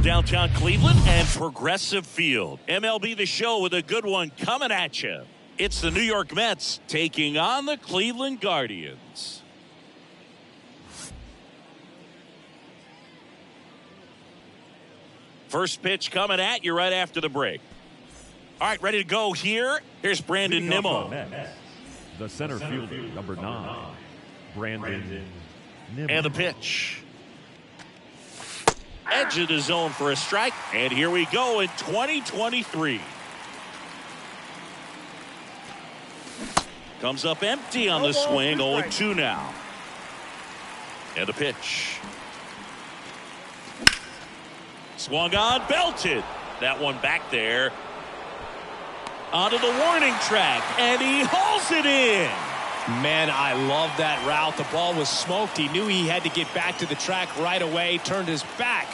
downtown Cleveland and Progressive Field. MLB The Show with a good one coming at you. It's the New York Mets taking on the Cleveland Guardians. First pitch coming at you right after the break. All right, ready to go here. Here's Brandon Nimmo. The center fielder, number 9, Brandon Nimmo. And the pitch. Edge of the zone for a strike. And here we go in 2023. Comes up empty on the swing. 0-2 now. And the pitch. Swung on, belted. That one back there. Onto the warning track. And he hauls it in. Man, I love that route. The ball was smoked. He knew he had to get back to the track right away. Turned his back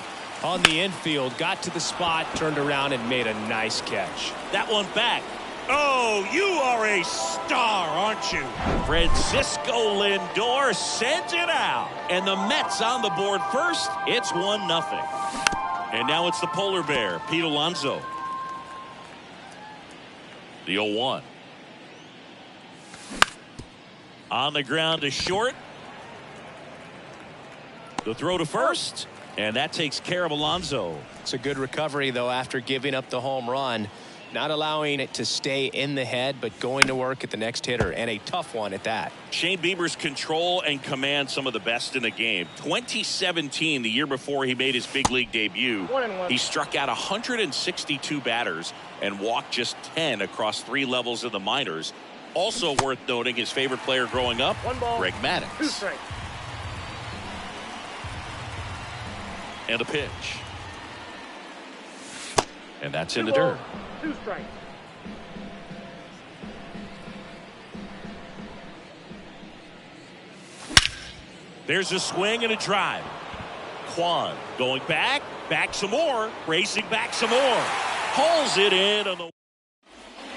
on the infield. Got to the spot. Turned around and made a nice catch. That one back. Oh, you are a star, aren't you? Francisco Lindor sends it out. And the Mets on the board first. It's 1-0. And now it's the polar bear, Pete Alonso. The 0-1. On the ground to short. The throw to first. And that takes care of Alonso. It's a good recovery, though, after giving up the home run. Not allowing it to stay in the head, but going to work at the next hitter, and a tough one at that. Shane Bieber's control and command some of the best in the game. 2017, the year before he made his big league debut, he struck out 162 batters and walked just 10 across 3 levels of the minors. Also worth noting, his favorite player growing up, Greg Maddux. And the pitch. And that's in the dirt. 2 strikes. There's a swing and a drive. Kwan going back some more, racing back some more. Hauls it in on the.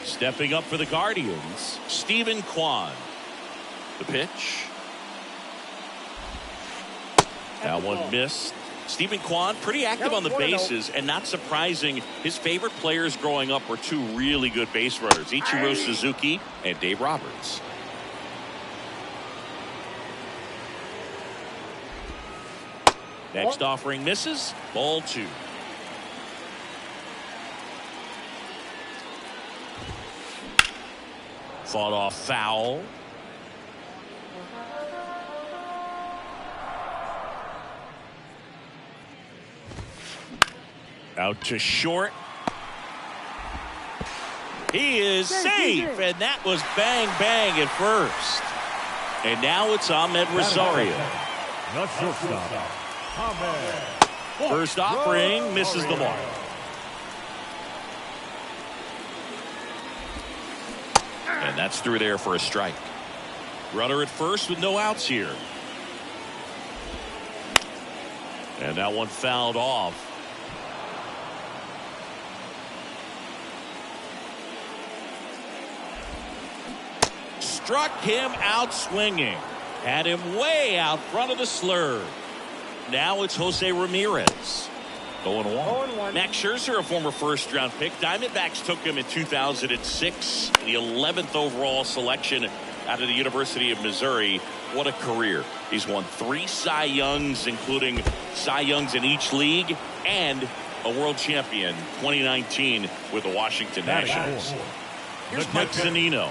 Stepping up for the Guardians, Stephen Kwan. The pitch. That one missed. Stephen Kwan, pretty active on the bases, and not surprising, his favorite players growing up were 2 really good base runners, Ichiro Suzuki and Dave Roberts. Next offering misses. Ball 2. Fought off foul. Out to short. He is safe, and that was bang bang at first. And now it's Ahmed Rosario. The shortstop, Ahmed. First offering misses the mark. And that's through there for a strike. Runner at first with no outs here. And that one fouled off. Struck him out swinging. Had him way out front of the slur. Now it's Jose Ramirez. 0-1. Max Scherzer, a former first-round pick. Diamondbacks took him in 2006. The 11th overall selection out of the University of Missouri. What a career. He's won 3 Cy Youngs, including Cy Youngs in each league, and a world champion 2019 with the Washington Nationals. Here's Mike Zunino.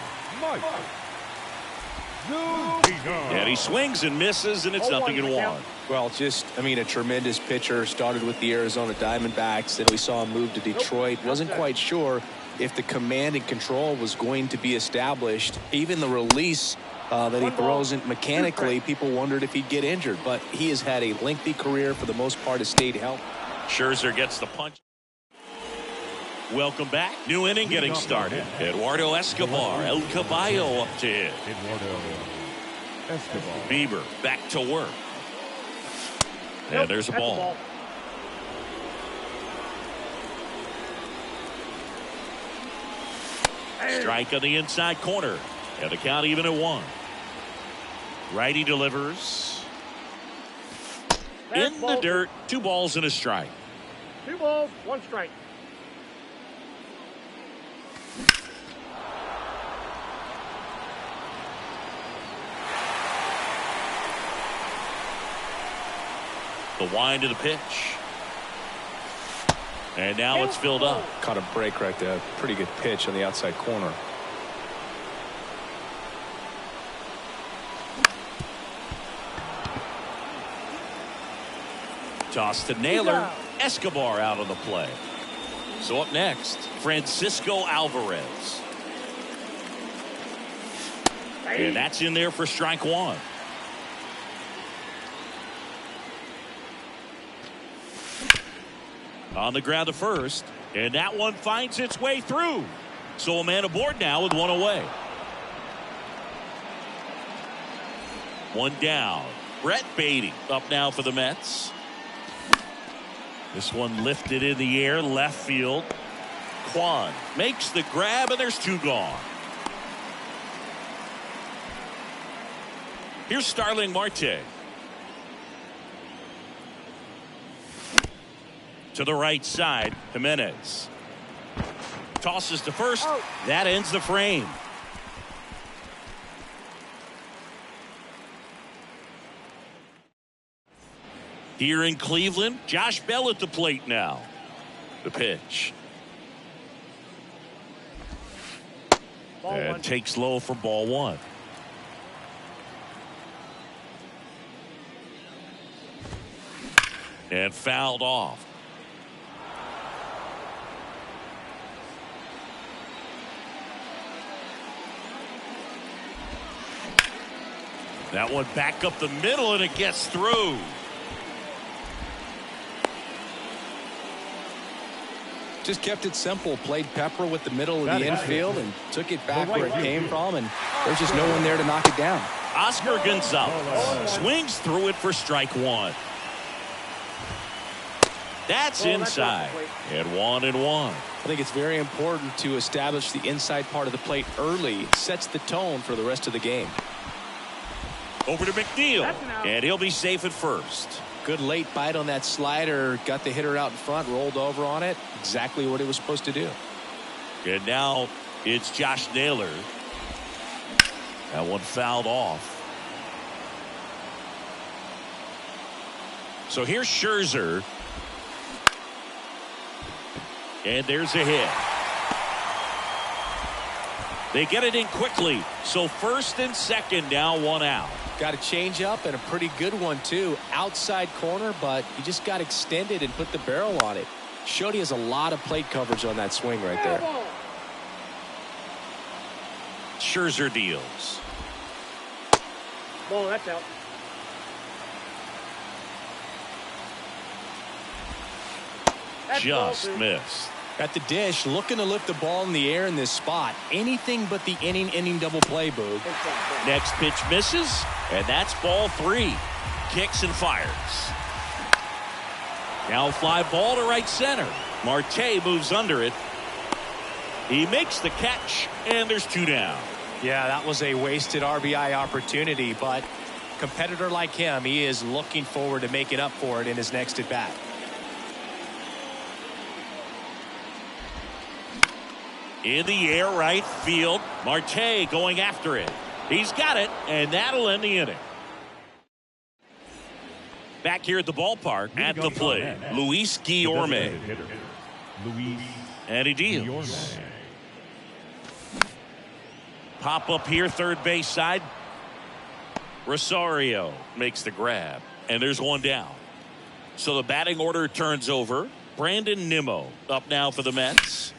And he swings and misses, and it's 0-1. Well, a tremendous pitcher. Started with the Arizona Diamondbacks. Then we saw him move to Detroit. Wasn't quite sure if the command and control was going to be established. Even the release that he throws in mechanically, people wondered if he'd get injured. But he has had a lengthy career. For the most part, has stayed healthy. Scherzer gets the punch. Welcome back. New inning getting started. Eduardo Escobar, El Caballo up to hit. Eduardo Escobar. Bieber back to work. And there's a ball. Strike on the inside corner. And the count even at 1. Righty delivers. In the dirt. 2 balls and a strike. 2 balls, 1 strike. The wind to the pitch. And now it's filled up. Caught a break right there. Pretty good pitch on the outside corner. Toss to Naylor. Escobar out on the play. So up next, Francisco Alvarez. And that's in there for strike 1. On the ground to first, and that one finds its way through. So a man aboard now with 1 away. 1 down. Brett Beatty up now for the Mets. This one lifted in the air, left field. Kwan makes the grab, and there's 2 gone. Here's Starling Marte. To the right side, Jimenez. Tosses to first. That ends the frame. Here in Cleveland, Josh Bell at the plate now. The pitch. And takes low for ball 1. And fouled off. That one back up the middle, and it gets through. Just kept it simple. Played pepper with the middle of the infield and took it back where it came from, and there's just no one there to knock it down. Oscar Gonzalez swings through it for strike 1. That's inside. And 1-1. I think it's very important to establish the inside part of the plate early. It sets the tone for the rest of the game. Over to McNeil, and he'll be safe at first. Good late bite on that slider. Got the hitter out in front, rolled over on it. Exactly what it was supposed to do. And now it's Josh Naylor. That one fouled off. So here's Scherzer. And there's a hit. They get it in quickly. So first and second, now 1 out. Got a change up and a pretty good one too. Outside corner, but he just got extended and put the barrel on it. Showed he has a lot of plate coverage on that swing right there. Scherzer deals. Ball, that's out. Just missed. At the dish, looking to lift the ball in the air in this spot. Anything but the inning double play, Boog. Next pitch misses, and that's ball 3. Kicks and fires. Now fly ball to right center. Marte moves under it. He makes the catch, and there's 2 down. Yeah, that was a wasted RBI opportunity, but competitor like him, he is looking forward to making up for it in his next at bat. In the air, right field. Marte going after it. He's got it, and that'll end the inning. Back here at the ballpark, at the plate, Luis Guillorme. And he deals. Pop up here, third base side. Rosario makes the grab, and there's 1 down. So the batting order turns over. Brandon Nimmo up now for the Mets.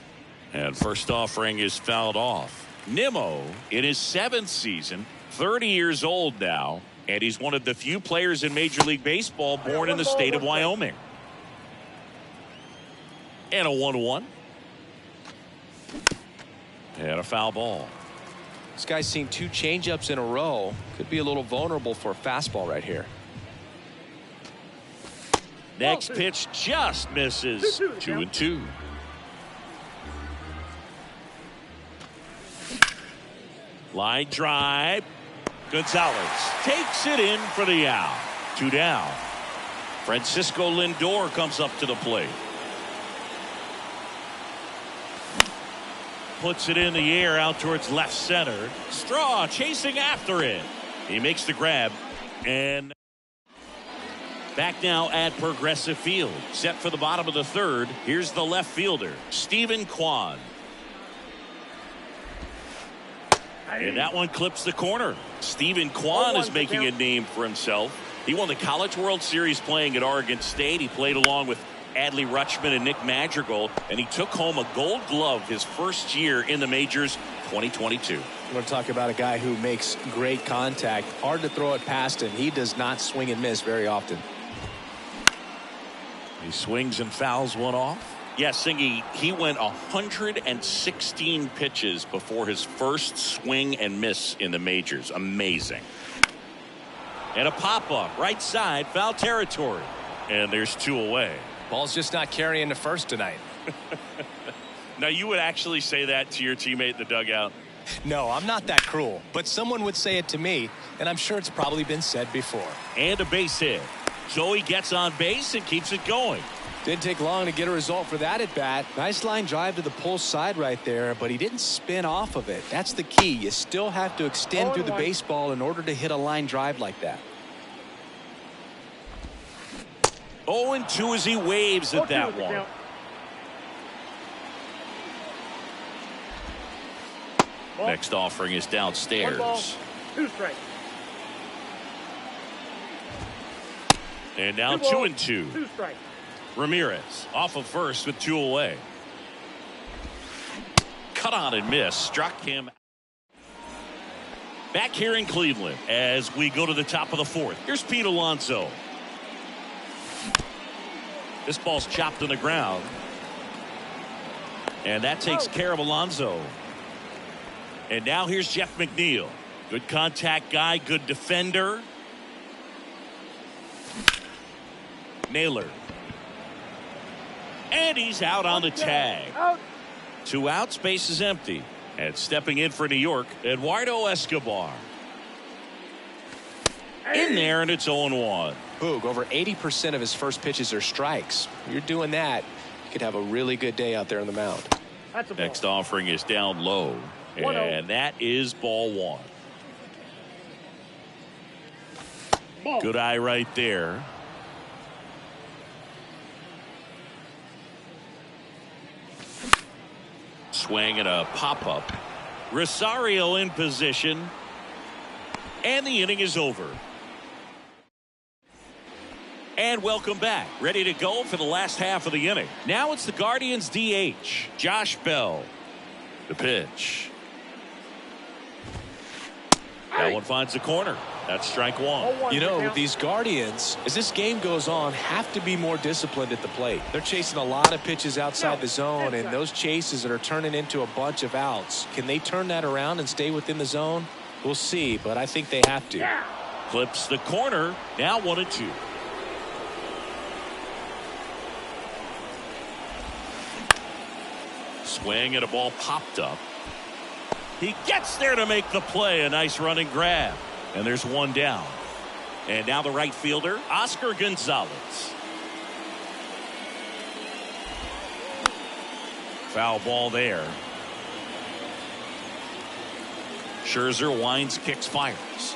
And first offering is fouled off. Nimmo in his 7th season, 30 years old now, and he's one of the few players in Major League Baseball born in the state of Wyoming. And a 1-1. And a foul ball. This guy's seen 2 changeups in a row. Could be a little vulnerable for a fastball right here. Next pitch just misses. 2-2. Line drive. Gonzalez takes it in for the out. 2 down. Francisco Lindor comes up to the plate. puts it in the air out towards left center. Straw chasing after it. He makes the grab. And back now at Progressive Field. Set for the bottom of the third. Here's the left fielder, Stephen Kwan. And that one clips the corner. Stephen Kwan is making a name for himself. He won the College World Series playing at Oregon State. He played along with Adley Rutschman and Nick Madrigal, and he took home a Gold Glove his first year in the majors, 2022. We're going to talk about a guy who makes great contact. Hard to throw it past him. He does not swing and miss very often. He swings and fouls one off. Yes, Singy, he went 116 pitches before his first swing and miss in the majors. Amazing. And a pop-up, right side, foul territory. And there's 2 away. Ball's just not carrying the first tonight. Now, you would actually say that to your teammate in the dugout? No, I'm not that cruel. But someone would say it to me, and I'm sure it's probably been said before. And a base hit. So he gets on base and keeps it going. Didn't take long to get a result for that at bat. Nice line drive to the pull side right there, but he didn't spin off of it. That's the key. You still have to extend through the baseball in order to hit a line drive like that. 0-2 as he waves at that one. Next offering is downstairs. 1 ball, 2 strikes. And now 2-2. 2 strikes. Ramirez off of first with 2 away. Cut on and miss. Struck him. Back here in Cleveland as we go to the top of the 4th. Here's Pete Alonso. This ball's chopped on the ground. And that takes care of Alonso. And now here's Jeff McNeil. Good contact guy, good defender. Naylor. And he's out on the tag. 2 outs, base is empty. And stepping in for New York, Eduardo Escobar. In there, and it's 0-1. Boog, over 80% of his first pitches are strikes. You're doing that, you could have a really good day out there on the mound. Next offering is down low. And that is ball 1. Good eye right there. Swing and a pop-up. Rosario in position. And the inning is over. And welcome back. Ready to go for the last half of the inning. Now it's the Guardians DH, Josh Bell. The pitch. That one finds the corner. That's strike 1. You know, these Guardians, as this game goes on, have to be more disciplined at the plate. They're chasing a lot of pitches outside the zone, and those chases that are turning into a bunch of outs. Can they turn that around and stay within the zone? We'll see, but I think they have to. Clips the corner. Now 1-2. Swing and a ball popped up. He gets there to make the play. A nice running grab. And there's 1 down. And now the right fielder, Oscar Gonzalez. Foul ball there. Scherzer winds, kicks, fires.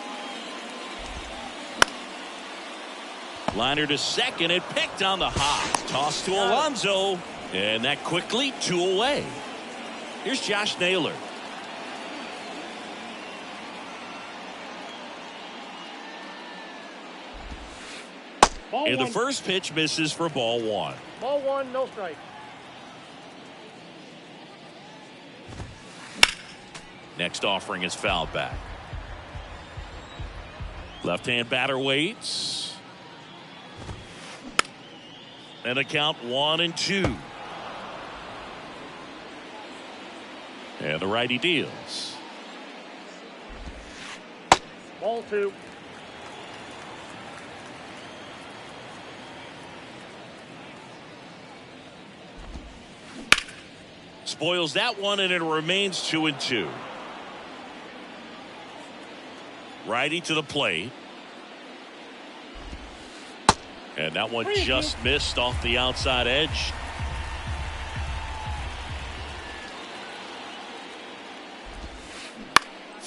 Liner to second. It picked on the hop. Toss to Alonso. And that quickly 2 away. Here's Josh Naylor. And the first pitch misses for ball 1. Ball 1, no strike. Next offering is fouled back. Left-hand batter waits. And the count 1-2. And the righty deals. Ball 2. Spoils that one, and it remains 2-2. Righty to the plate. And that one just missed off the outside edge.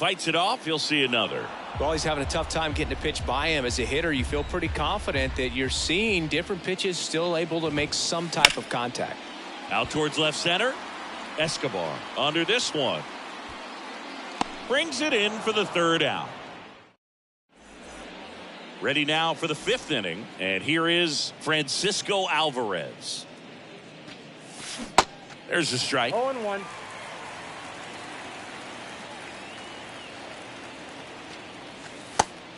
fights it off. He'll see another. Well, he's having a tough time getting a pitch by him. As a hitter, you feel pretty confident that you're seeing different pitches still able to make some type of contact. Out towards left center. Escobar under this one. Brings it in for the third out. Ready now for the fifth inning. And here is Francisco Alvarez. There's a strike. 0-1.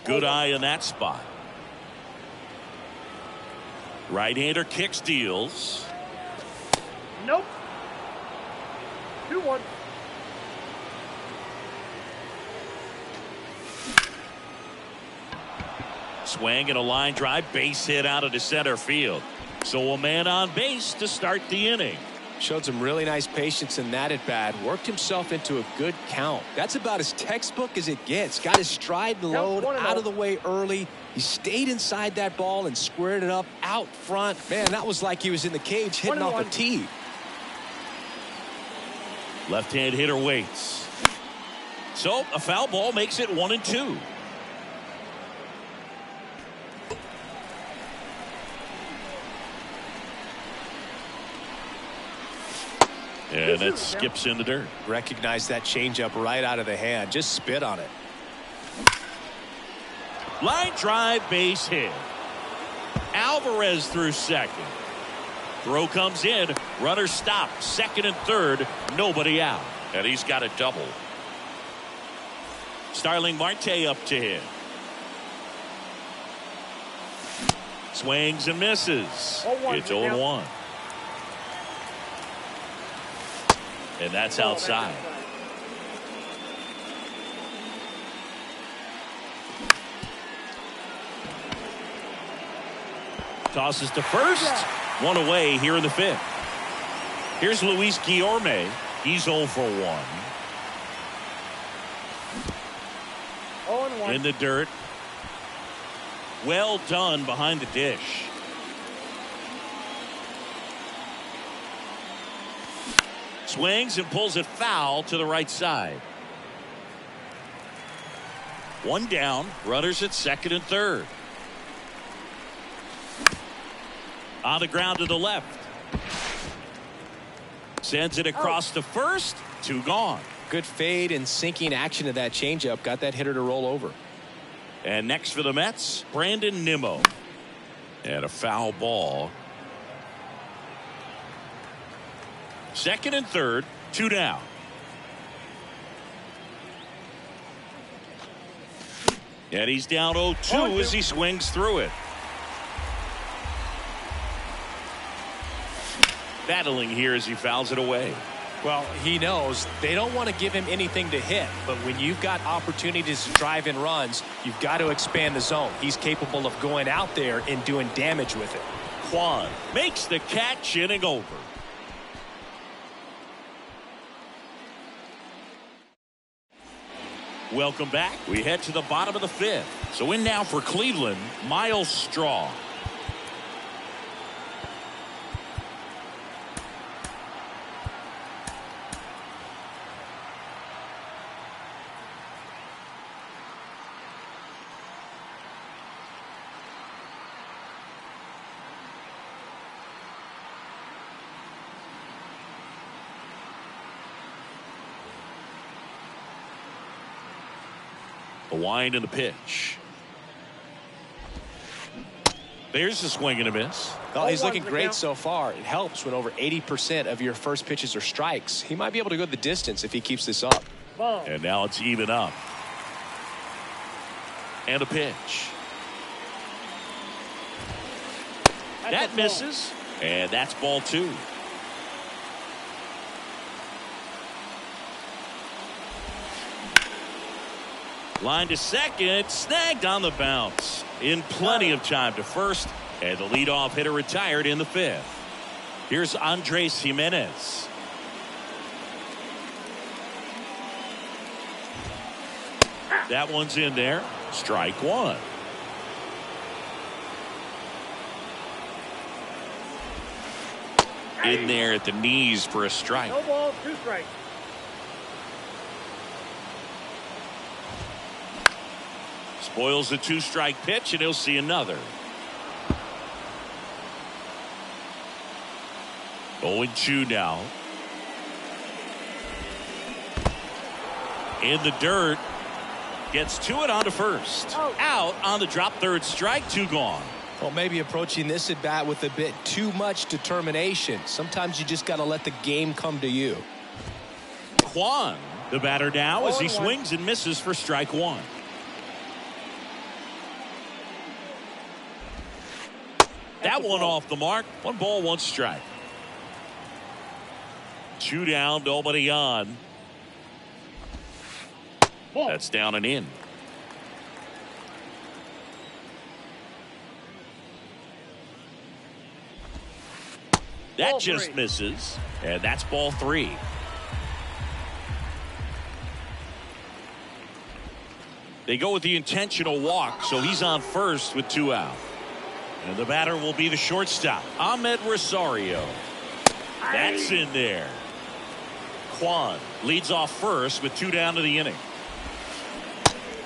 Good eye in that spot. Right-hander kicks, deals. Nope. 2-1. Swing and a line drive, base hit out of the center field. So a man on base to start the inning. Showed some really nice patience in that at bat. Worked himself into a good count. That's about as textbook as it gets. Got his stride and load out of the way early. He stayed inside that ball and squared it up out front. Man, that was like he was in the cage hitting off a tee. Left-hand hitter waits. So a foul ball makes it 1-2. And it skips in the dirt. Recognize that changeup right out of the hand. Just spit on it. Line drive, base hit. Alvarez through second. Throw comes in. Runner stopped. Second and third. Nobody out. And he's got a double. Starling Marte up to hit. Swings and misses. It's 0-1. And that's outside. Tosses to first. One away here in the fifth. Here's Luis Guillorme. He's 0 for 1. 0-1. In the dirt. Well done behind the dish. Swings and pulls it foul to the right side. One down. Runners at second and third. On the ground to the left. Sends it across to first. 2 gone. Good fade and sinking action of that changeup. Got that hitter to roll over. And next for the Mets, Brandon Nimmo. And a foul ball. Second and third, 2 down. And he's down 0-2 as he swings through it. Battling here as he fouls it away. Well, he knows they don't want to give him anything to hit, but when you've got opportunities to drive in runs, you've got to expand the zone. He's capable of going out there and doing damage with it. Kwan makes the catch, inning over. Welcome back. We head to the bottom of the fifth. So in now for Cleveland, Miles Straw. The wind and the pitch. There's the swing and a miss. Well, he's looking great so far. It helps when over 80% of your first pitches are strikes. He might be able to go the distance if he keeps this up. And now it's even up. And a pitch. That misses. And that's ball 2. Line to second, snagged on the bounce. In plenty of time to first, and the leadoff hitter retired in the fifth. Here's Andres Jimenez. That one's in there. Strike 1. In there at the knees for a strike. No balls, 2 strikes. Spoils the 2-strike pitch, and he'll see another. 0-2 now. In the dirt. Gets to it onto first. Out on the drop, third strike, 2 gone. Well, maybe approaching this at bat with a bit too much determination. Sometimes you just got to let the game come to you. Kwan, the batter now, as he swings and misses for strike 1. That one off the mark. 1 ball, 1 strike. 2 down, nobody on. That's down and in. That just misses, and that's ball 3. They go with the intentional walk, so he's on first with 2 out. And the batter will be the shortstop, Ahmed Rosario. That's in there. Kwan leads off first with 2 down to the inning.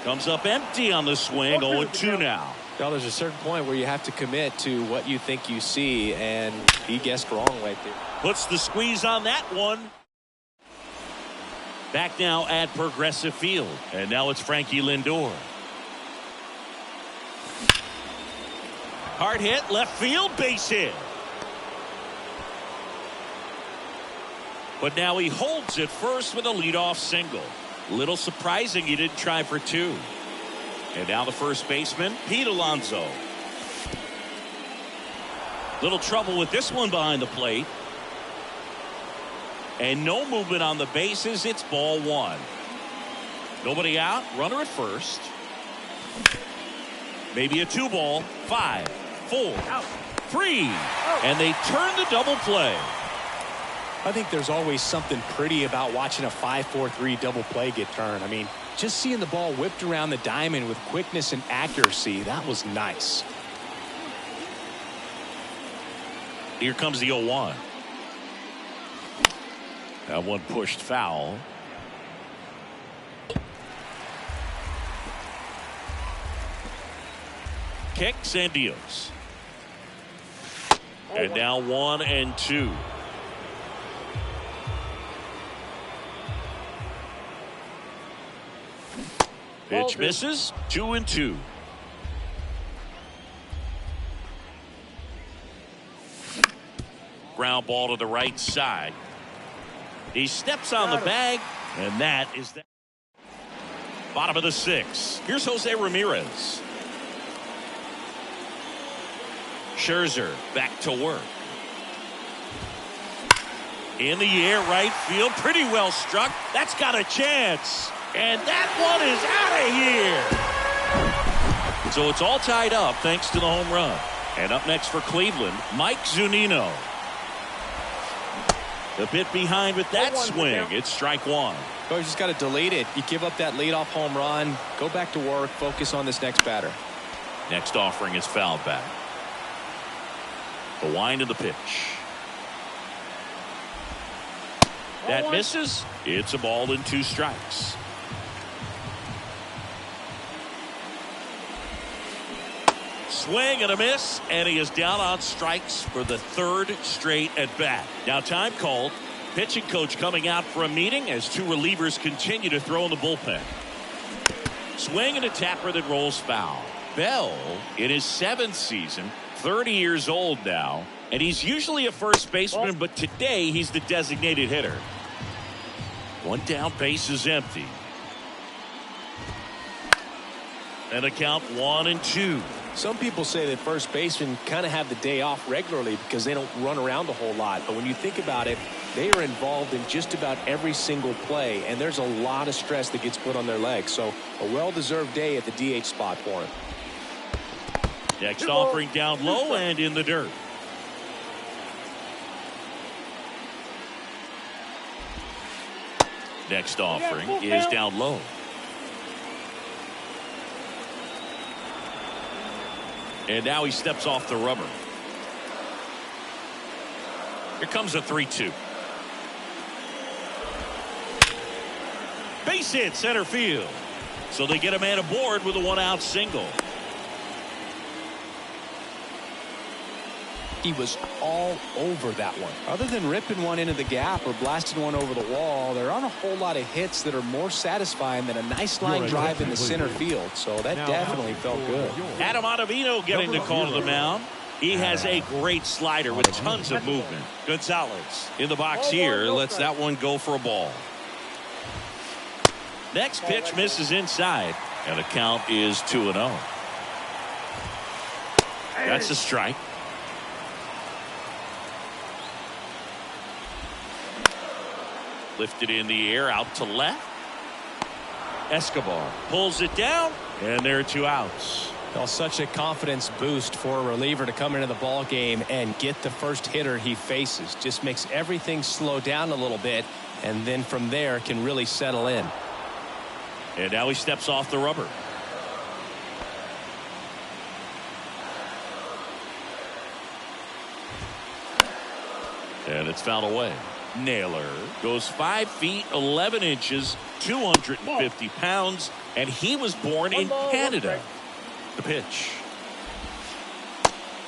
Comes up empty on the swing. 0-2 now. Well, there's a certain point where you have to commit to what you think you see, and he guessed wrong right there. Puts the squeeze on that one. Back now at Progressive Field, and now it's Frankie Lindor. Hard hit, left field, base hit. But now he holds it first with a leadoff single. Little surprising he didn't try for 2. And now the first baseman, Pete Alonso. Little trouble with this one behind the plate. And no movement on the bases. It's ball 1. Nobody out. Runner at first. Maybe a 2 ball. 5, 4, 3. And they turn the double play. I think there's always something pretty about watching a 5-4-3 double play get turned. I mean, just seeing the ball whipped around the diamond with quickness and accuracy, that was nice. Here comes the 0-1. That one pushed foul. Kicks and deals. And now 1-2. Pitch misses. 2-2. Ground ball to the right side. He steps on the bag, and that is that. Bottom of the 6th. Here's Jose Ramirez. Scherzer back to work. In the air, right field, pretty well struck. That's got a chance. And that one is out of here. So it's all tied up thanks to the home run. And up next for Cleveland, Mike Zunino. A bit behind with that swing. It's strike 1. Well, you just got to delete it. You give up that leadoff home run. Go back to work. Focus on this next batter. Next offering is fouled back. The wind of the pitch. That misses. It's a ball and 2 strikes. Swing and a miss, and he is down on strikes for the 3rd straight at bat. Now time called. Pitching coach coming out for a meeting as 2 relievers continue to throw in the bullpen. Swing and a tapper that rolls foul. Bell in his 7th season, 30 years old now, and he's usually a first baseman, but today he's the designated hitter. 1 down, base is empty. And a count 1-2. Some people say that first basemen kind of have the day off regularly because they don't run around a whole lot. But when you think about it, they are involved in just about every single play, and there's a lot of stress that gets put on their legs. So a well-deserved day at the DH spot for him. Next offering down low and in the dirt. Next offering is down low. And now he steps off the rubber. Here comes a 3-2. Base hit center field. So they get a man aboard with a 1-out single. He was all over that one. Other than ripping one into the gap or blasting one over the wall, there aren't a whole lot of hits that are more satisfying than a nice line drive in the center field. So that definitely felt good. Adam Ottavino getting the call to the mound. He has a great slider with tons of movement. Gonzalez in the box here lets that one go for a ball. Next pitch misses inside, and the count is 2-0. That's a strike. Lifted in the air out to left. Escobar pulls it down, and there are 2 outs. Well, such a confidence boost for a reliever to come into the ball game and get the first hitter he faces. Just makes everything slow down a little bit, and then from there can really settle in. And now he steps off the rubber. And it's fouled away. Naylor goes 5 feet 11 inches, 250 pounds, and he was born in Canada. The pitch.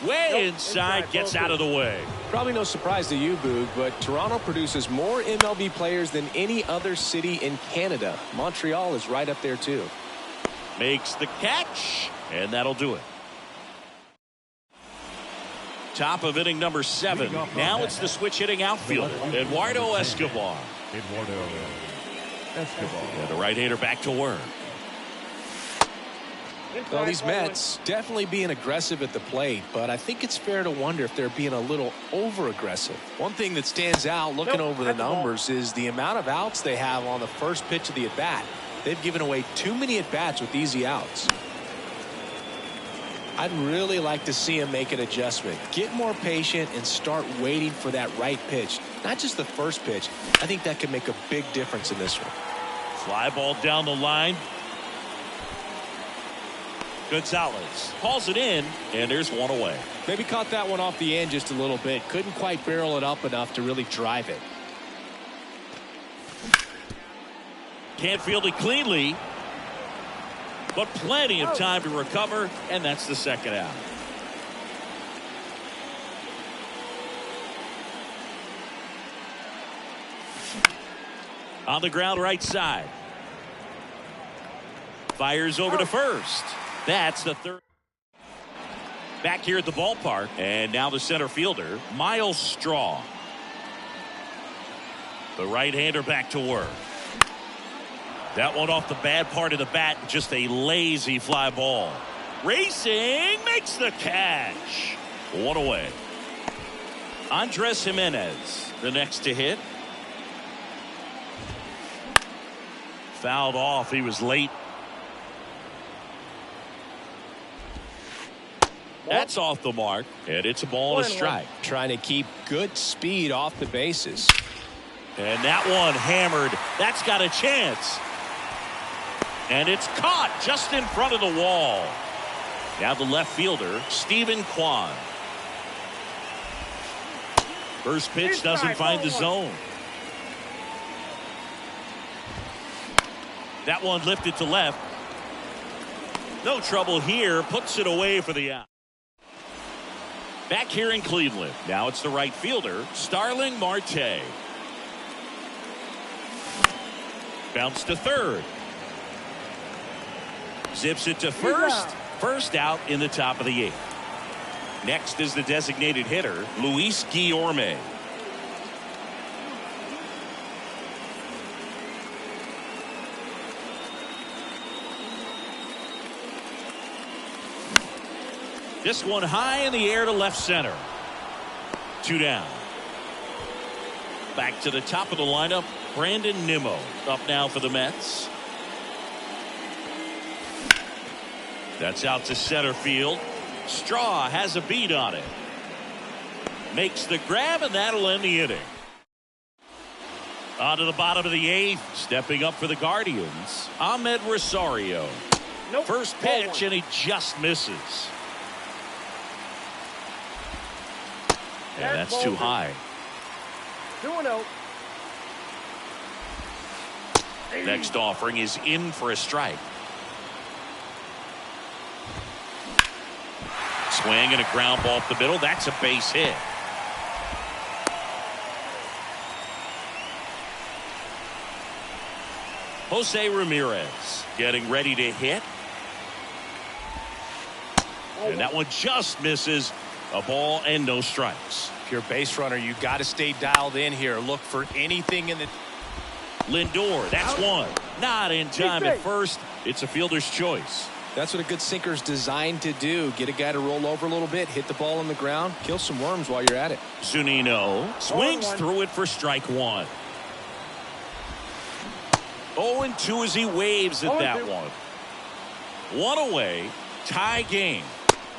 Way inside, gets out of the way. Probably no surprise to you, Boog, but Toronto produces more MLB players than any other city in Canada. Montreal is right up there, too. Makes the catch, and that'll do it. Top of inning number 7. Now it's the switch hitting outfielder, Eduardo Escobar. And the right-hander back to work. Well, these Mets definitely being aggressive at the plate, but I think it's fair to wonder if they're being a little over-aggressive. One thing that stands out looking over the numbers is the amount of outs they have on the first pitch of the at-bat. They've given away too many at-bats with easy outs. I'd really like to see him make an adjustment. Get more patient and start waiting for that right pitch. Not just the first pitch. I think that could make a big difference in this one. Fly ball down the line. Gonzalez calls it in, and there's one away. Maybe caught that one off the end just a little bit. Couldn't quite barrel it up enough to really drive it. Can't field it cleanly, but plenty of time to recover, and that's the second out. On the ground right side. Fires over to first. That's the third. Back here at the ballpark, and now the center fielder, Miles Straw. The right-hander back to work. That one off the bad part of the bat, just a lazy fly ball. Racing, makes the catch. One away. Andres Jimenez, the next to hit. Fouled off, he was late. That's off the mark, and it's a ball and a strike. Trying to keep good speed off the bases. And that one hammered. That's got a chance. And it's caught just in front of the wall. Now the left fielder, Stephen Kwan. First pitch doesn't find the zone. That one lifted to left. No trouble here. Puts it away for the out. Back here in Cleveland. Now it's the right fielder, Starling Marte. Bounce to third. Zips it to first. First out in the top of the 8th. Next is the designated hitter, Luis Guillorme. This one high in the air to left center. 2 down. Back to the top of the lineup, Brandon Nimmo up now for the Mets. That's out to center field. Straw has a beat on it. Makes the grab, and that'll end the inning. On to the bottom of the 8th. Stepping up for the Guardians, Ahmed Rosario. First pitch, and he just misses. And that's too high. 2-0. Next offering is in for a strike. Swing and a ground ball up the middle. That's a base hit. Jose Ramirez getting ready to hit. And that one just misses. A ball and no strikes. If you're a base runner, you got to stay dialed in here. Look for anything in the... Lindor, that's one. Not in time at first. It's a fielder's choice. That's what a good sinker's designed to do. Get a guy to roll over a little bit, hit the ball on the ground, kill some worms while you're at it. Zunino swings through it for strike one. 0-2 as he waves at that one. One away, tie game.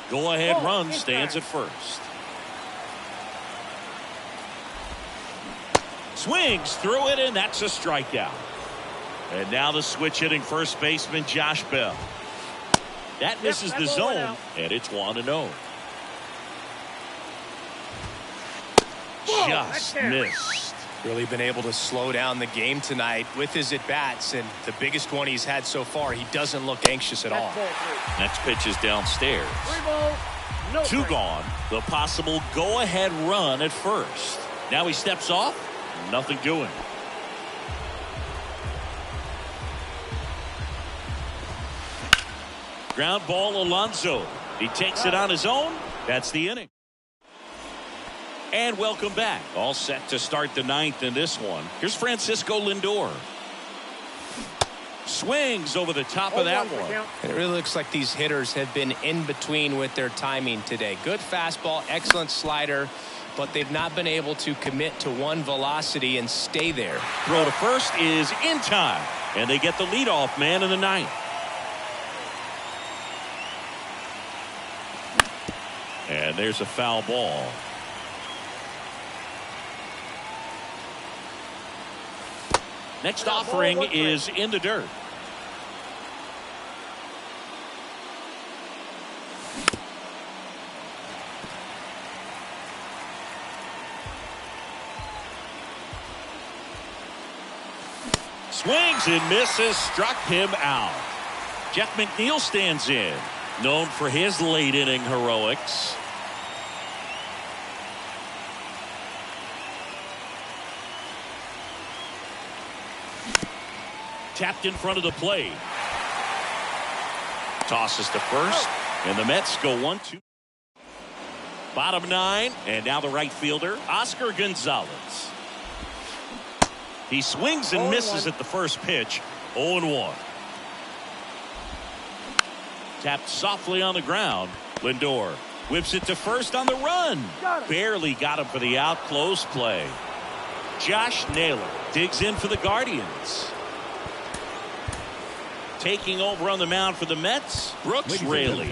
Go ahead run stands at first. Swings through it, and that's a strikeout. And now the switch hitting first baseman Josh Bell. That misses the zone, and it's 1-0. Just missed. Really been able to slow down the game tonight with his at-bats, and the biggest one he's had so far, he doesn't look anxious at all. Next pitch is downstairs. 3 Two gone. The possible go-ahead run at first. Now he steps off. Nothing doing. Ground ball Alonso. He takes it on his own. That's the inning. And welcome back. All set to start the ninth in this one. Here's Francisco Lindor. Swings over the top of that one. It really looks like these hitters have been in between with their timing today. Good fastball, excellent slider, but they've not been able to commit to one velocity and stay there. Throw to first is in time, and they get the leadoff man in the ninth. And there's a foul ball. Next offering is in the dirt. Swings and misses, struck him out. Jeff McNeil stands in, known for his late inning heroics. Tapped in front of the plate. Tosses to first, and the Mets go 1-2. Bottom nine, and now the right fielder, Oscar Gonzalez. He swings and misses at the first pitch. 0-1. Tapped softly on the ground. Lindor whips it to first on the run. Barely got him for the out. Close play. Josh Naylor digs in for the Guardians. Taking over on the mound for the Mets, Brooks Raley.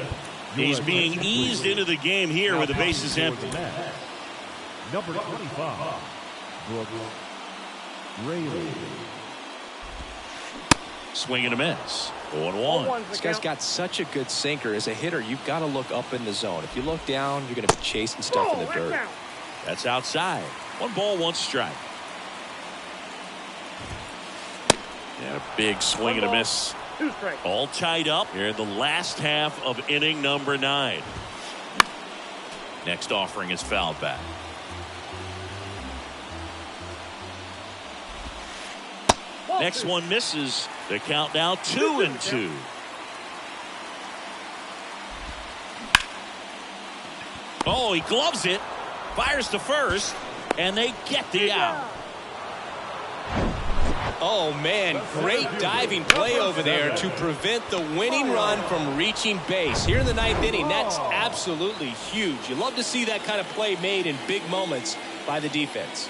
He's being eased into the game here with the bases empty. Number 25, Brooks Raley. Swing and a miss. 0-1. This guy's got such a good sinker. As a hitter, you've got to look up in the zone. If you look down, you're going to be chasing stuff in the dirt. That's outside. 1 ball, 1 strike. And a big swing and a miss. All tied up here in the last half of inning number 9. Next offering is fouled back. Next one misses. The count now 2-2. Oh, he gloves it, fires to first, and they get the out. Oh, man, great diving play over there to prevent the winning run from reaching base. Here in the 9th inning, that's absolutely huge. You love to see that kind of play made in big moments by the defense.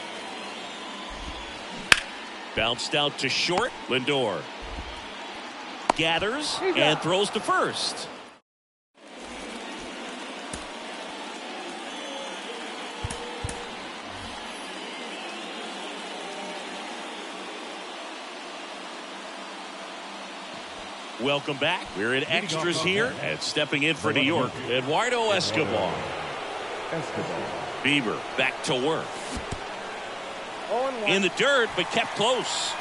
Bounced out to short. Lindor gathers and throws to first. Welcome back. We're in extras here, and stepping in for New York, Eduardo Escobar. Bieber back to work. In the dirt, but kept close.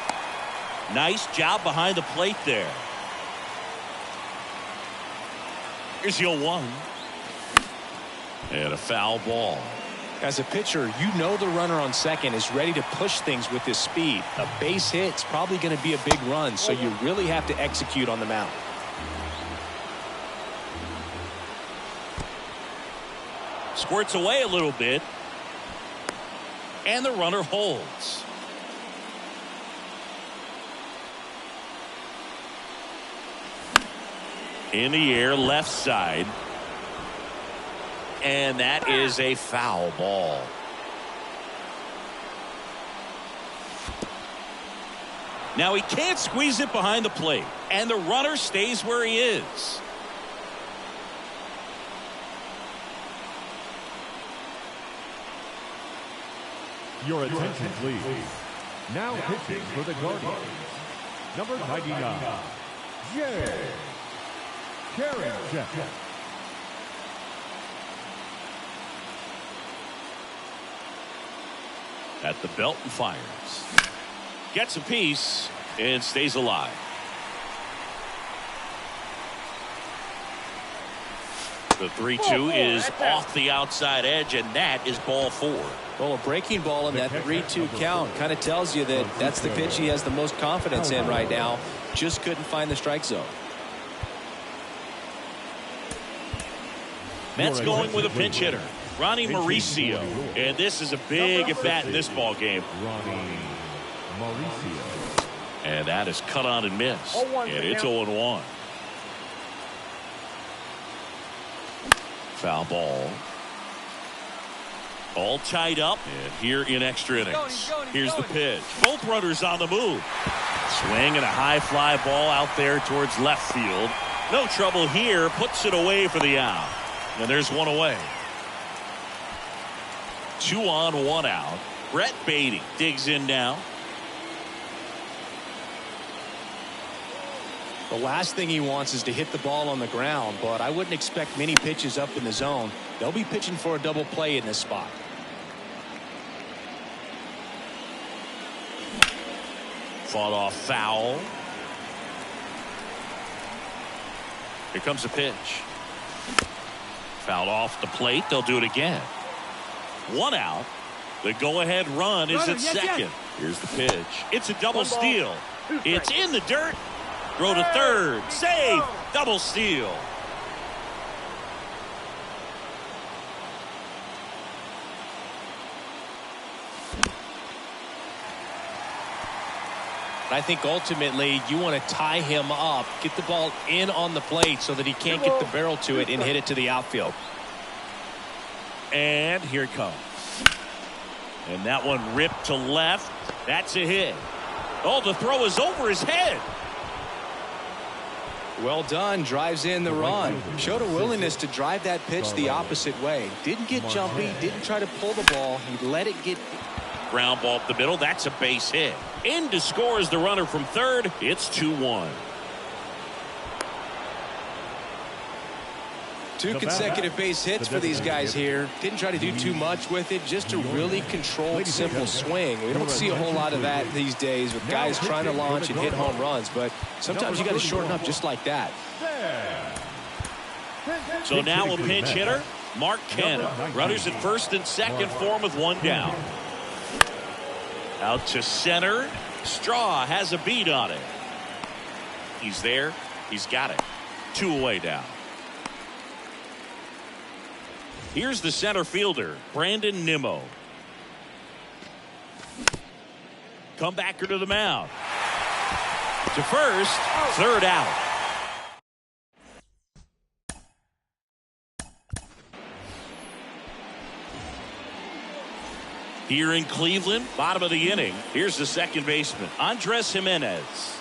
Nice job behind the plate there. Here's 0-1. And a foul ball. As a pitcher, you know the runner on second is ready to push things with his speed. A base hit's probably going to be a big run, so you really have to execute on the mound. Squirts away a little bit. And the runner holds. In the air, left side. And that is a foul ball. Now he can't squeeze it behind the plate. And the runner stays where he is. Your attention, please. Now pitching for the Guardians, number 99, Karen Jeff. At the belt and fires. Gets a piece and stays alive. The 3-2 is off the outside edge, and that is ball 4. Well, a breaking ball in that 3-2 count kind of tells you that that's the pitch he has the most confidence in right now. Just couldn't find the strike zone. Mets going with a pinch hitter, Ronnie Mauricio, and this is a big at bat in this ball game. Ronnie Mauricio. And that is cut on and missed, and it's 0-1. Foul ball. All tied up, and here in extra innings. Here's the pitch. Both runners on the move. Swing and a high fly ball out there towards left field. No trouble here. Puts it away for the out. And there's one away. 2 on, 1 out. Brett Beatty digs in now. The last thing he wants is to hit the ball on the ground, but I wouldn't expect many pitches up in the zone. They'll be pitching for a double play in this spot. Fought off foul. Here comes a pitch. Fouled off the plate. They'll do it again. 1 out. The go-ahead run is at second. Here's the pitch. It's a double steal. It's in the dirt. Throw to third. Save. Double steal. I think ultimately you want to tie him up, get the ball in on the plate so that he can't get the barrel to it and hit it to the outfield. And here it comes. And that one ripped to left. That's a hit. Oh, the throw is over his head. Well done. Drives in the run. Showed a willingness to drive that pitch the opposite way. Didn't get jumpy. Didn't try to pull the ball. He let it get. Ground ball up the middle. That's a base hit. In to score is the runner from third. It's 2-1. 2 consecutive base hits for these guys here. Didn't try to do too much with it. Just a really controlled, simple swing. We don't see a whole lot of that these days with guys trying to launch and hit home runs. But sometimes you got to shorten up just like that. So now a pinch hitter, Mark Cannon. Runners at first and second for him with 1 down. Out to center. Straw has a beat on it. He's there. He's got it. 2 away down. Here's the center fielder, Brandon Nimmo. Comebacker to the mound. To first, third out. Here in Cleveland, bottom of the inning, here's the second baseman, Andres Jimenez.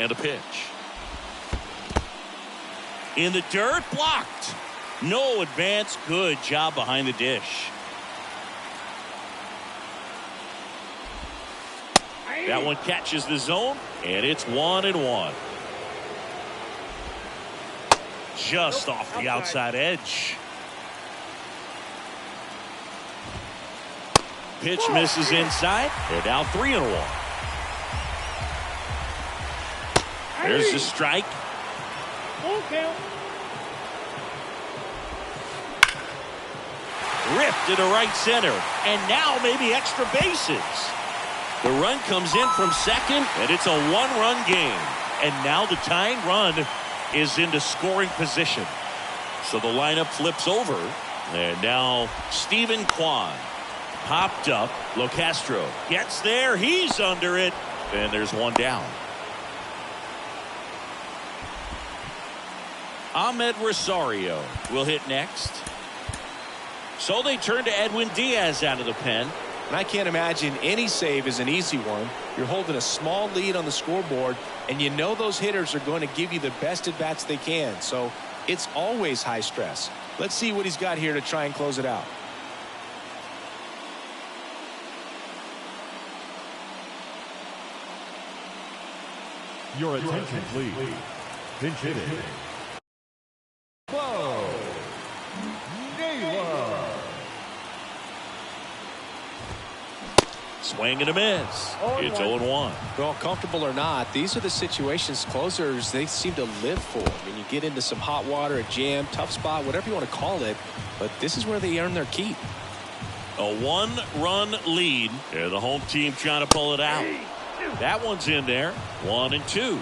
And a pitch. In the dirt, blocked. No advance. Good job behind the dish. That one catches the zone, and it's 1-1. Just off the outside edge. Pitch misses inside. They're now 3-1. There's the strike. Full count. Ripped into right center. And now maybe extra bases. The run comes in from second, and it's a one-run game. And now the tying run is into scoring position. So the lineup flips over. And now Stephen Kwan popped up. Locastro gets there. He's under it. And there's one down. Ahmed Rosario will hit next. So they turn to Edwin Diaz out of the pen. And I can't imagine any save is an easy one. You're holding a small lead on the scoreboard, and you know those hitters are going to give you the best at-bats they can. So it's always high stress. Let's see what he's got here to try and close it out. Your attention, please. Pinch hitting. Whoa. Naylor. Swing and a miss. It's 0-1. Well, comfortable or not, these are the situations closers they seem to live for. When you get into some hot water, a jam, tough spot, whatever you want to call it. But this is where they earn their keep. A one-run lead. And the home team trying to pull it out. That one's in there. 1-2.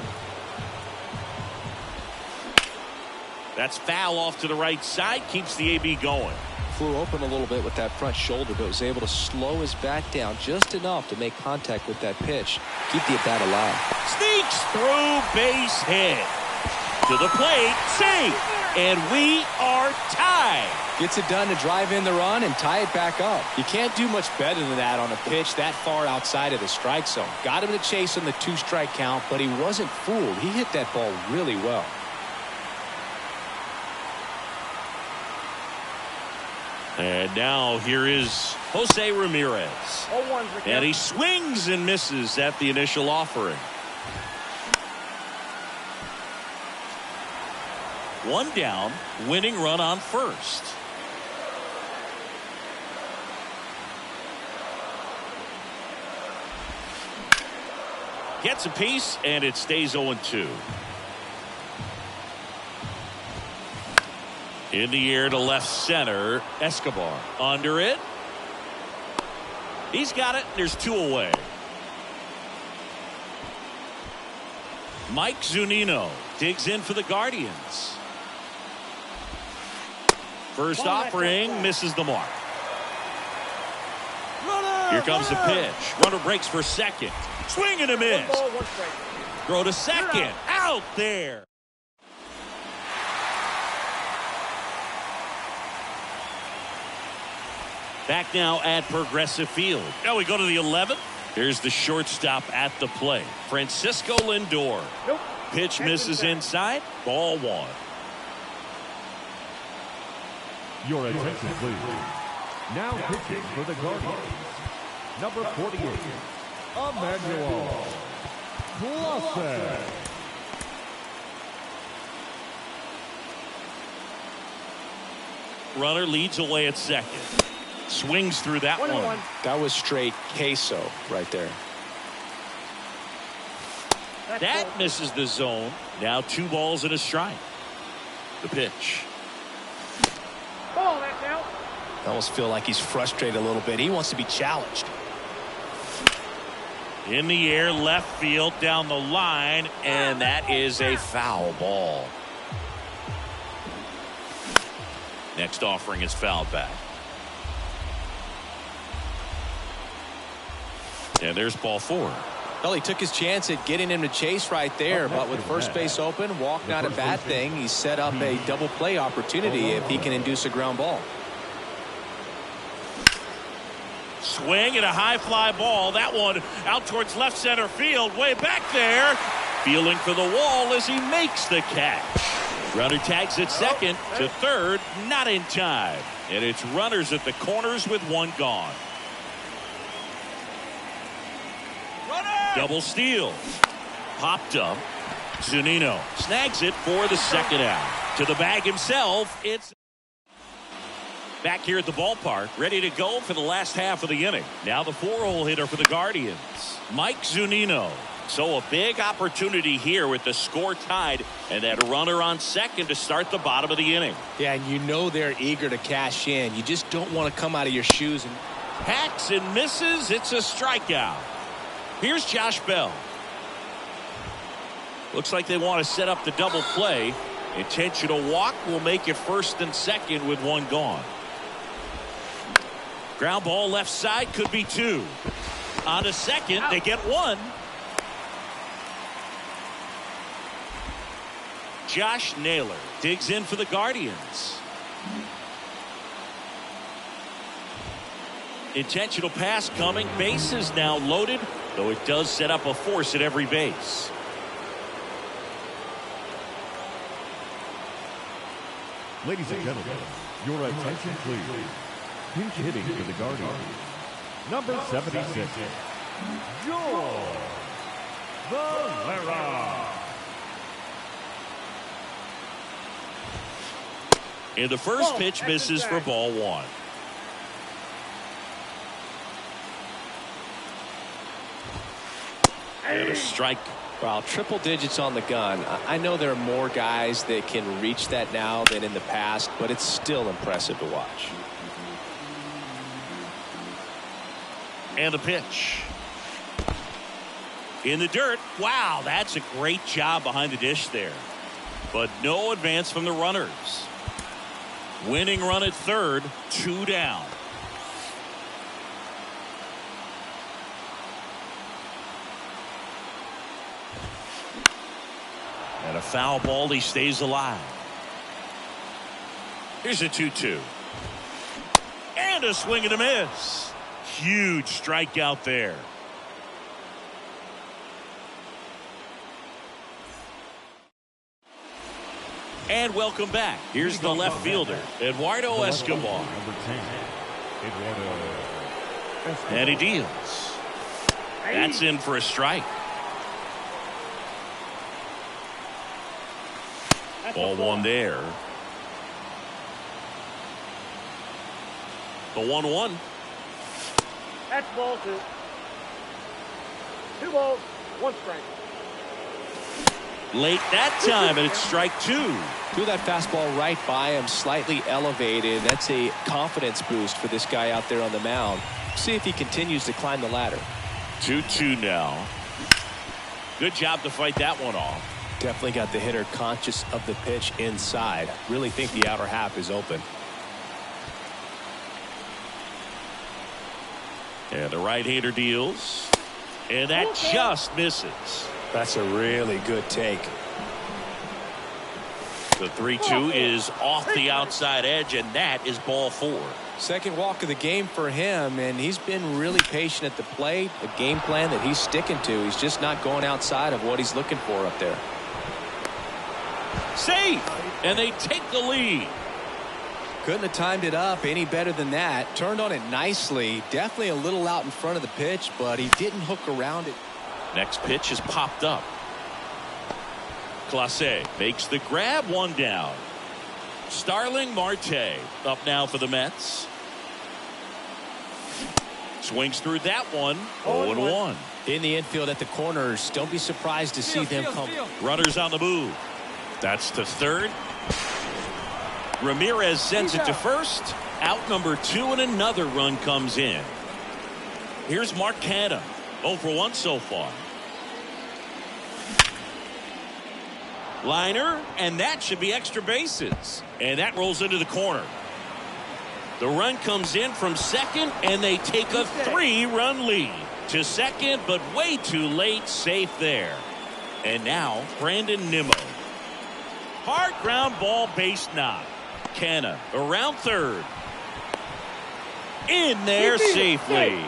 That's foul off to the right side. Keeps the AB going. Flew open a little bit with that front shoulder, but was able to slow his back down just enough to make contact with that pitch. Keep the at-bat alive. Sneaks through, base hit. To the plate, safe. And we are tied. Gets it done to drive in the run and tie it back up. You can't do much better than that on a pitch that far outside of the strike zone. Got him to chase on the 2-strike count, but he wasn't fooled. He hit that ball really well. And now here is Jose Ramirez. 0-1. And he swings and misses at the initial offering. One down, winning run on first. Gets a piece, and it stays 0-2. In the air to left center. Escobar under it. He's got it. There's 2 away. Mike Zunino digs in for the Guardians. First offering misses the mark. Here comes the pitch. Runner breaks for second. Swing and a miss. Throw to second. Out there. Back now at Progressive Field. Now we go to the 11th. Here's the shortstop at the plate. Francisco Lindor. Nope. Pitch misses inside. Ball 1. Your attention, please. Now pitching for the Guardians. Number 48, Emmanuel Clase. Runner leads away at second. Swings through that one. That was straight queso right there. That misses the zone. Now 2 balls and a strike. The pitch. Ball, that's out. I almost feel like he's frustrated a little bit. He wants to be challenged. In the air, left field, down the line, and that is a foul ball. Next offering is fouled back. And there's ball 4. Well, he took his chance at getting him to chase right there, but with first base open, walk not a bad thing. He set up a double play opportunity if he can induce a ground ball. Swing and a high fly ball. That one out towards left center field. Way back there. Feeling for the wall as he makes the catch. Runner tags at second to third. Not in time. And it's runners at the corners with 1 gone. Double steal. Popped up. Zunino snags it for the second out. To the bag himself. Back here at the ballpark, ready to go for the last half of the inning. Now the 4-hole hitter for the Guardians, Mike Zunino. So a big opportunity here with the score tied and that runner on second to start the bottom of the inning. Yeah, and you know they're eager to cash in. You just don't want to come out of your shoes. And hacks and misses. It's a strikeout. Here's Josh Bell. Looks like they want to set up the double play. Intentional walk will make it first and second with one gone. Ground ball left side, could be two. On to second, they get one. Josh Naylor digs in for the Guardians. Intentional pass coming. Bases now loaded, though it does set up a force at every base. Ladies and gentlemen, your attention please. Pinch hitting for the Guardians, number 76, Joel Valera. And the first pitch misses for ball one. And a strike. wow, triple digits on the gun. I know there are more guys that can reach that now than in the past, but it's still impressive to watch. And the pitch. In the dirt. Wow, that's a great job behind the dish there. But no advance from the runners. Winning run at third, 2 down. And a foul ball, he stays alive. Here's a 2-2. And a swing and a miss. Huge strikeout there. And welcome back. Here's the left fielder, Eduardo Escobar. Number 10, Eduardo Escobar. And he deals. That's in for a strike. Ball one there. The 1-1. That's ball two. 2 balls, 1 strike. Late that time, and it's strike 2. Threw that fastball right by him, slightly elevated. That's a confidence boost for this guy out there on the mound. See if he continues to climb the ladder. 2-2 now. Good job to fight that one off. Definitely got the hitter conscious of the pitch inside. Really think the outer half is open. And the right-hander deals. And that just misses. That's a really good take. The 3-2 is off the outside edge, and that is ball 4. Second walk of the game for him, and he's been really patient at the plate. A game plan that he's sticking to. He's just not going outside of what he's looking for up there. Safe, and they take the lead. Couldn't have timed it up any better than that. Turned on it nicely. Definitely a little out in front of the pitch, but he didn't hook around it. Next pitch is popped up. Clase makes the grab, 1 down. Starling Marte up now for the Mets. Swings through that one. 0-1. In the infield at the corners, don't be surprised to see them come. Runners on the move. That's to third. Ramirez sends it to first. Out number 2, and another run comes in. Here's Mark Canha. 0 for 1 so far. Liner, and that should be extra bases. And that rolls into the corner. The run comes in from second, and they take a 3-run lead. To second, but way too late, safe there. And now, Brandon Nimmo. Hard ground ball, base knock. Canha around third. In there safely.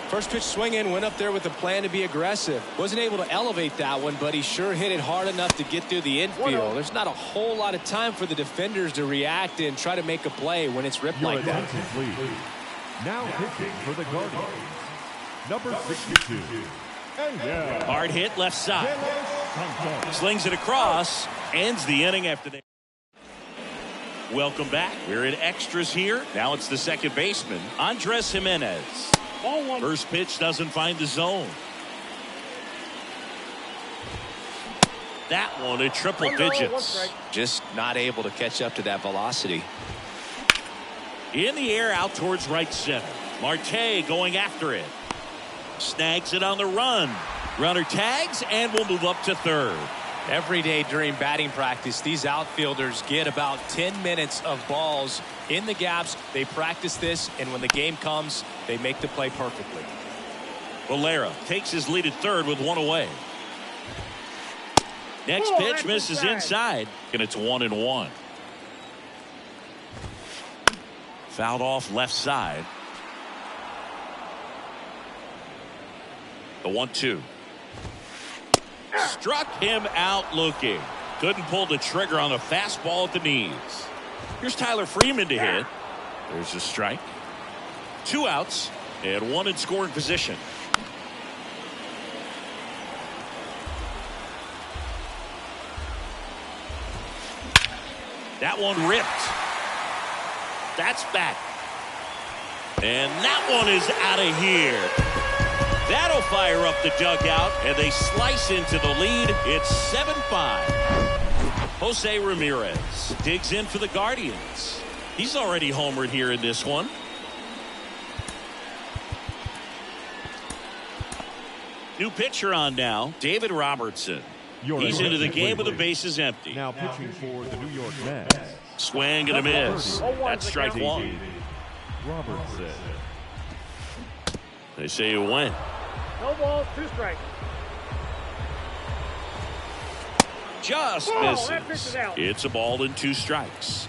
First pitch swinging, went up there with a plan to be aggressive. Wasn't able to elevate that one, but he sure hit it hard enough to get through the infield. There's not a whole lot of time for the defenders to react and try to make a play when it's ripped like that. Please. Now pitching for the Guardians, number 62. Hard hit left side. Slings it across. Ends the inning after they. Welcome back. We're in extras here. Now it's the second baseman, Andres Jimenez. Ball one. First pitch doesn't find the zone. That one at triple digits. Just not able to catch up to that velocity. In the air out towards right center. Marte going after it. Snags it on the run. Runner tags and will move up to third. Every day during batting practice, these outfielders get about 10 minutes of balls in the gaps. They practice this, and when the game comes, they make the play perfectly. Valera takes his lead at third with one away. Next pitch misses inside, and it's 1-1. Fouled off left side. The 1-2. Struck him out looking. Couldn't pull the trigger on a fastball at the knees. Here's Tyler Freeman to hit. There's a strike. 2 outs and 1 in scoring position. That one ripped. That's back. And that one is out of here. That'll fire up the dugout, and they slice into the lead. It's 7-5. Jose Ramirez digs in for the Guardians. He's already homered here in this one. New pitcher on now, David Robertson. He's into the game with the bases empty. Now pitching for the New York Mets. Swing and a miss. That's strike 1. Robertson. They say you win. No balls, 2 strikes. Just misses. It's a ball and 2 strikes.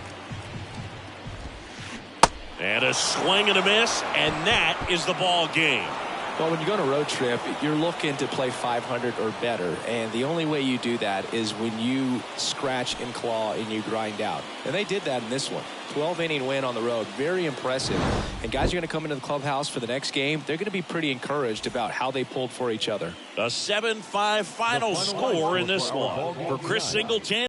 And a swing and a miss, and that is the ball game. Well, when you go on a road trip, you're looking to play 500 or better, and the only way you do that is when you scratch and claw and you grind out. And they did that in this one. 12-inning win on the road. Very impressive. And guys are going to come into the clubhouse for the next game. They're going to be pretty encouraged about how they pulled for each other. A 7-5 final score in this one. For Chris Singleton.